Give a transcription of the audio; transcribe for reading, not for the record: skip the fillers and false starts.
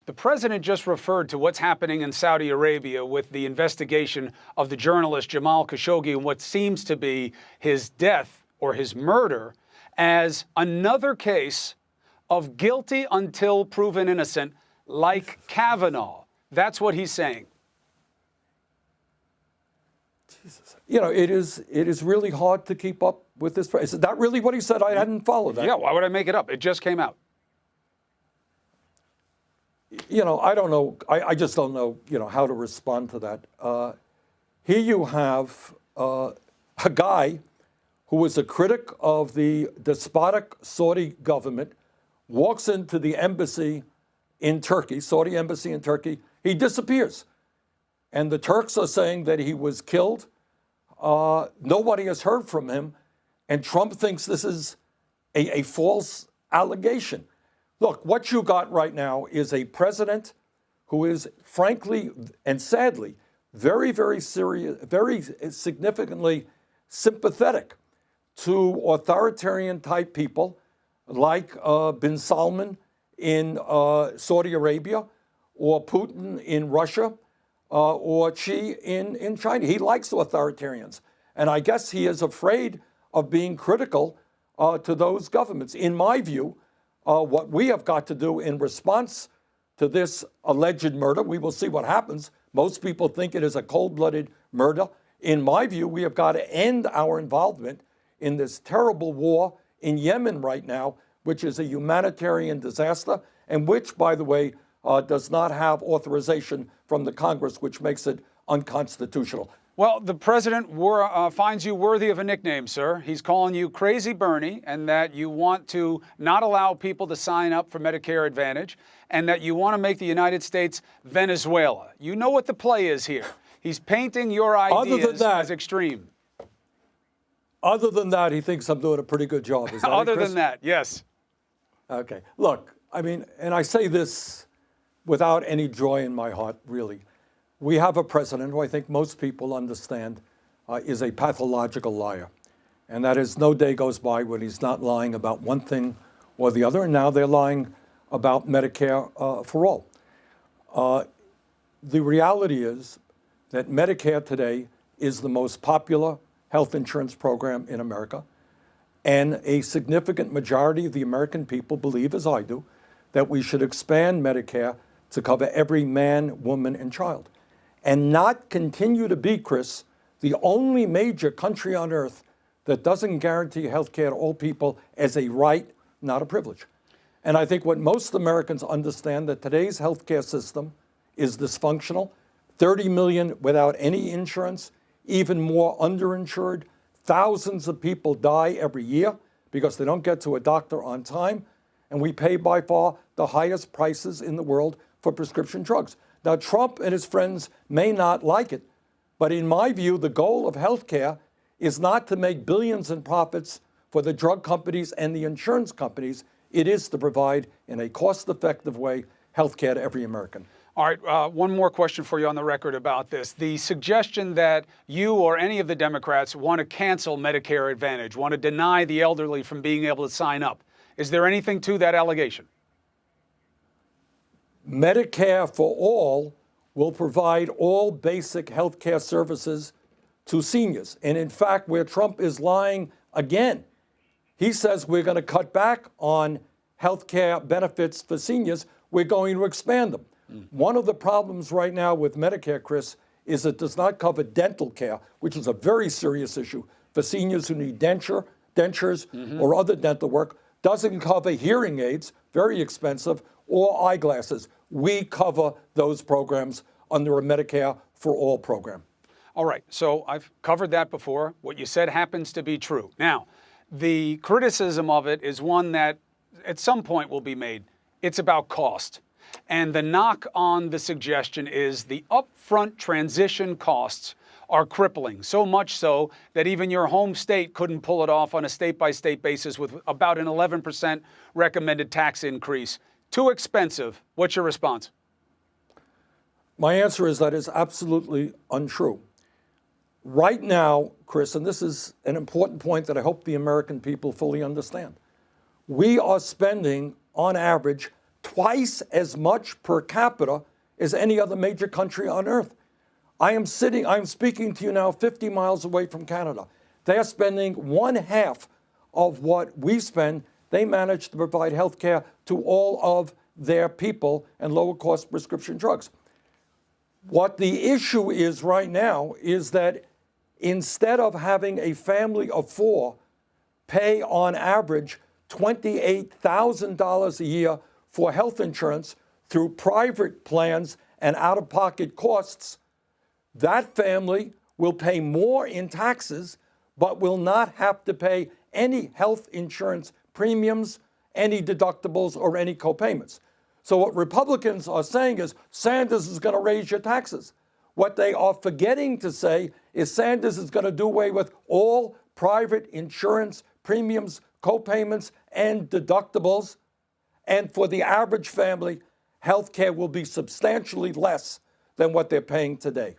The president just referred to what's happening in Saudi Arabia with the investigation of the journalist Jamal Khashoggi and what seems to be his death or his murder as another case of guilty until proven innocent, like Kavanaugh. That's what he's saying. Jesus. You know, it is really hard to keep up with this. Is that really what he said? I hadn't followed that. Yeah, why would I make it up? It just came out. You know, I don't know. I just don't know, how to respond to that. Here you have a guy who was a critic of the despotic Saudi government, walks into the embassy in Turkey, Saudi embassy in Turkey. He disappears. And the Turks are saying that he was killed. Nobody has heard from him. And Trump thinks this is a false allegation. Look, what you got right now is a president who is, frankly and sadly, very, very serious, very significantly sympathetic to authoritarian type people like bin Salman in Saudi Arabia, or Putin in Russia, or Xi in China. He likes authoritarians. And I guess he is afraid of being critical to those governments. In my view, what we have got to do in response to this alleged murder, we will see what happens. Most people think it is a cold-blooded murder. In my view, we have got to end our involvement in this terrible war in Yemen right now, which is a humanitarian disaster, and which, by the way, does not have authorization from the Congress, which makes it unconstitutional. Well, the president finds you worthy of a nickname, sir. He's calling you Crazy Bernie, and that you want to not allow people to sign up for Medicare Advantage, and that you want to make the United States Venezuela. You know what the play is here. He's painting your ideas as extreme. Other than that, he thinks I'm doing a pretty good job. Is that Other it, Chris? than that, yes. Okay. Look, I mean, and I say this without any joy in my heart, really. We have a president who I think most people understand is a pathological liar. And that is, no day goes by when he's not lying about one thing or the other. And now they're lying about Medicare for all. The reality is that Medicare today is the most popular health insurance program in America. And a significant majority of the American people believe, as I do, that we should expand Medicare to cover every man, woman, and child, and not continue to be, Chris, the only major country on earth that doesn't guarantee health care to all people as a right, not a privilege. And I think what most Americans understand, that today's health care system is dysfunctional, 30 million without any insurance, even more underinsured. Thousands of people die every year because they don't get to a doctor on time. And we pay by far the highest prices in the world for prescription drugs. Now, Trump and his friends may not like it, but in my view, the goal of healthcare is not to make billions in profits for the drug companies and the insurance companies. It is to provide, in a cost-effective way, healthcare to every American. All right, one more question for you on the record about this. The suggestion that you or any of the Democrats want to cancel Medicare Advantage, want to deny the elderly from being able to sign up. Is there anything to that allegation? Medicare for all will provide all basic health care services to seniors. And in fact, where Trump is lying again, he says we're going to cut back on health care benefits for seniors. We're going to expand them. One of the problems right now with Medicare, Chris, is it does not cover dental care, which is a very serious issue for seniors who need dentures or other dental work. Doesn't cover hearing aids, very expensive, or eyeglasses. We cover those programs under a Medicare for All program. All right, so I've covered that before. What you said happens to be true. Now, the criticism of it is one that at some point will be made. It's about cost. And the knock on the suggestion is the upfront transition costs are crippling, so much so that even your home state couldn't pull it off on a state-by-state basis with about an 11% recommended tax increase. Too expensive. What's your response? My answer is that is absolutely untrue. Right now, Chris, and this is an important point that I hope the American people fully understand, we are spending, on average, twice as much per capita as any other major country on earth. I'm speaking to you now 50 miles away from Canada. They're spending 1/2 of what we spend. They manage to provide health care to all of their people and lower cost prescription drugs. What the issue is right now is that instead of having a family of 4 pay on average $28,000 a year for health insurance through private plans and out-of-pocket costs, that family will pay more in taxes, but will not have to pay any health insurance premiums, any deductibles, or any copayments. So what Republicans are saying is Sanders is going to raise your taxes. What they are forgetting to say is Sanders is going to do away with all private insurance premiums, copayments, and deductibles. And for the average family, health care will be substantially less than what they're paying today.